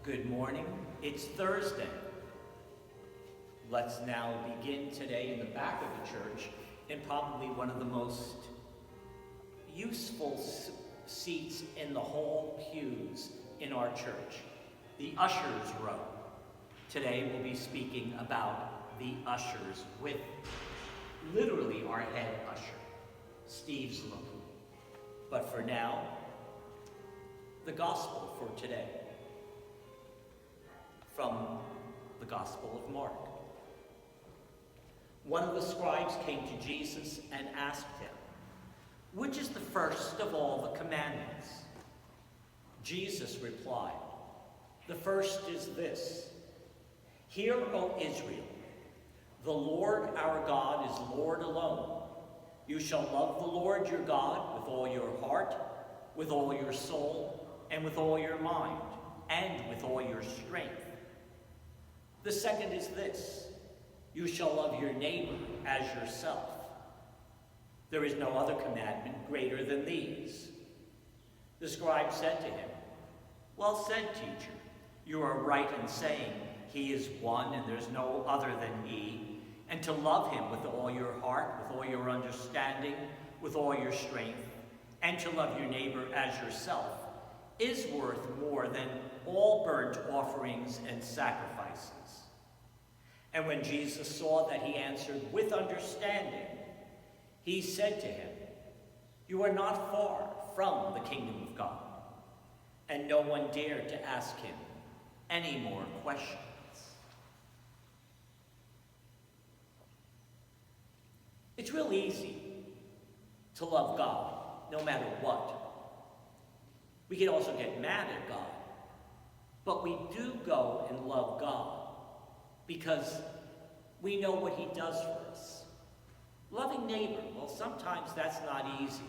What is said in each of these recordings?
Good morning. It's Thursday. Let's now begin today in the back of the church in probably one of the most useful seats in the whole pews in our church, the ushers row. Today we'll be speaking about the ushers with literally our head usher, Steve Sloan. But for now, the gospel for today from the Gospel of Mark. One of the scribes came to Jesus and asked him, "Which is the first of all the commandments?" Jesus replied, "The first is this: Hear, O Israel, the Lord our God is Lord alone. You shall love the Lord your God with all your heart, with all your soul, and with all your mind, and with all your strength. The second is this: you shall love your neighbor as yourself. There is no other commandment greater than these." The scribe said to him, "Well said, teacher. You are right in saying he is one and there's no other than he, and to love him with all your heart, with all your understanding, with all your strength, and to love your neighbor as yourself is worth more than all burnt offerings and sacrifices." And when Jesus saw that he answered with understanding, he said to him, "You are not far from the kingdom of God." And no one dared to ask him any more questions. It's real easy to love God, no matter what. We can also get mad at God, but we do go and love God because we know what he does for us. Loving neighbor, well, sometimes that's not easy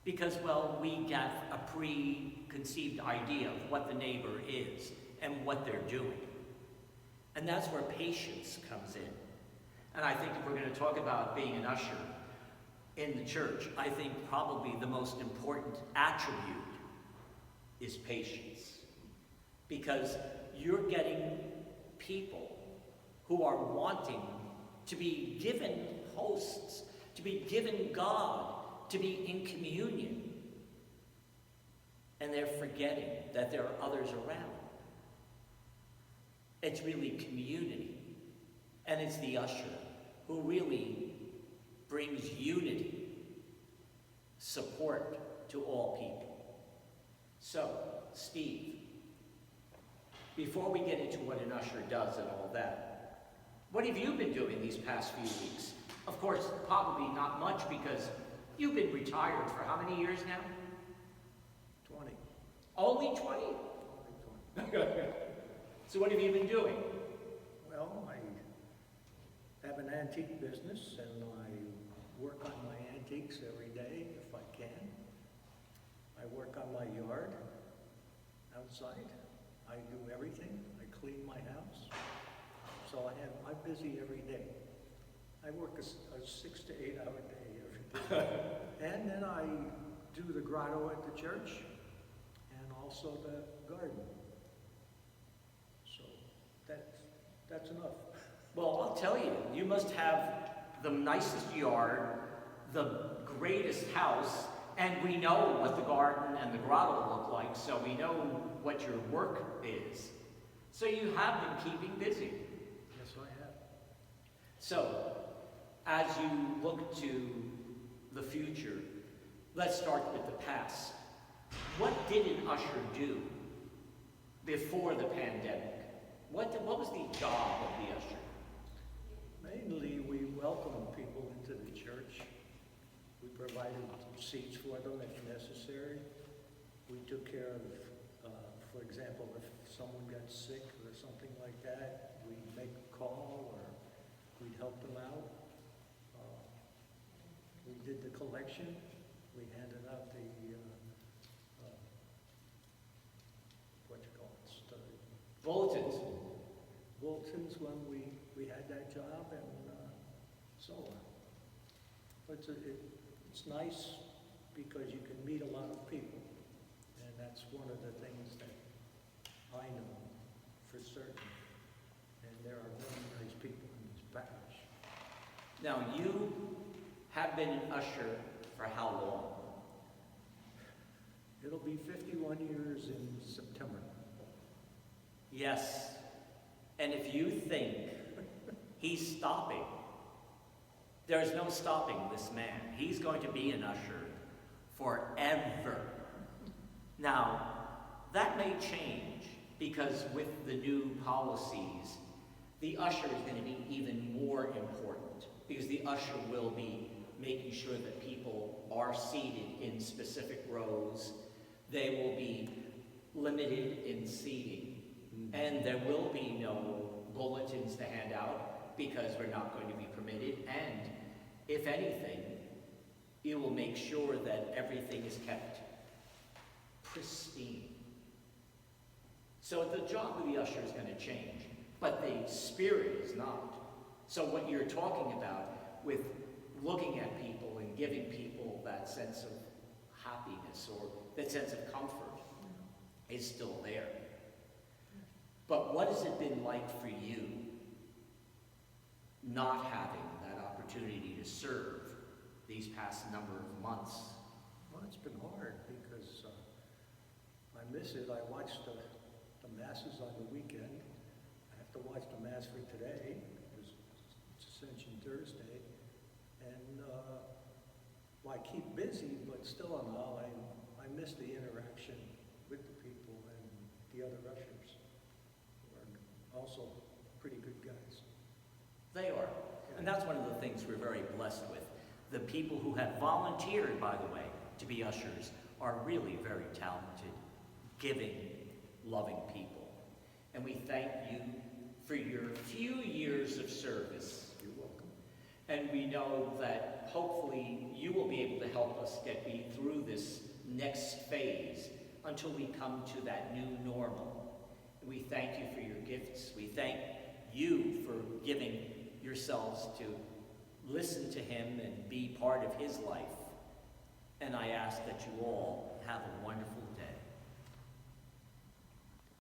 because, well, we get a preconceived idea of what the neighbor is and what they're doing. And that's where patience comes in. And I think if we're going to talk about being an usher in the church, I think probably the most important attribute is patience. Because you're getting people who are wanting to be given hosts, to be given God, to be in communion. And they're forgetting that there are others around. It's really community. And it's the usher who really brings unity, support to all people. So, Steve, before we get into what an usher does and all that, what have you been doing these past few weeks? Of course, probably not much because you've been retired for how many years now? 20. Only 20? Only 20. So what have you been doing? Well, I have an antique business and I work on my antiques every day if I can. I work on my yard outside. I do everything. I clean my house. So I'm busy every day. I work a 6 to 8 hour day every day. And then I do the grotto at the church and also the garden. So that's enough. Well, I'll tell you, you must have the nicest yard, the greatest house, and we know what the garden and the grotto look like, so we know what your work is. So you have been keeping busy. Yes, I have. So, as you look to the future, let's start with the past. What did an usher do before the pandemic? What was the job of the usher? Mainly, we welcomed people into the church. We provided seats for them if necessary. We took care of, for example, if someone got sick or something like that, we'd make a call or we'd help them out. We did the collection. We handed out the, Bulletins. bulletins when we had that job and so on. But it's nice because you can meet a lot of people, and that's one of the things that I know. Now, you have been an usher for how long? It'll be 51 years in September. Yes. And if you think he's stopping, there's no stopping this man. He's going to be an usher forever. Now, that may change because with the new policies, the usher is going to be even more important because the usher will be making sure that people are seated in specific rows. They will be limited in seating, and there will be no bulletins to hand out because we're not going to be permitted. And if anything, it will make sure that everything is kept pristine. So the job of the usher is going to change, but the spirit is not. So what you're talking about with looking at people and giving people that sense of happiness or that sense of comfort is still there. But what has it been like for you not having that opportunity to serve these past number of months? Well, it's been hard because I miss it. I watch the masses on the weekend. I have to watch the mass for today because it's Ascension Thursday. And well, I keep busy, but still I miss the interaction with the people and the other ushers who are also pretty good guys. They are. And that's one of the things we're very blessed with. The people who have volunteered, by the way, to be ushers are really very talented, giving, loving people. And we thank you for your few years of service. You're welcome. And we know that hopefully you will be able to help us get through this next phase until we come to that new normal. We thank you for your gifts. We thank you for giving yourselves to listen to him and be part of his life. And I ask that you all have a wonderful day.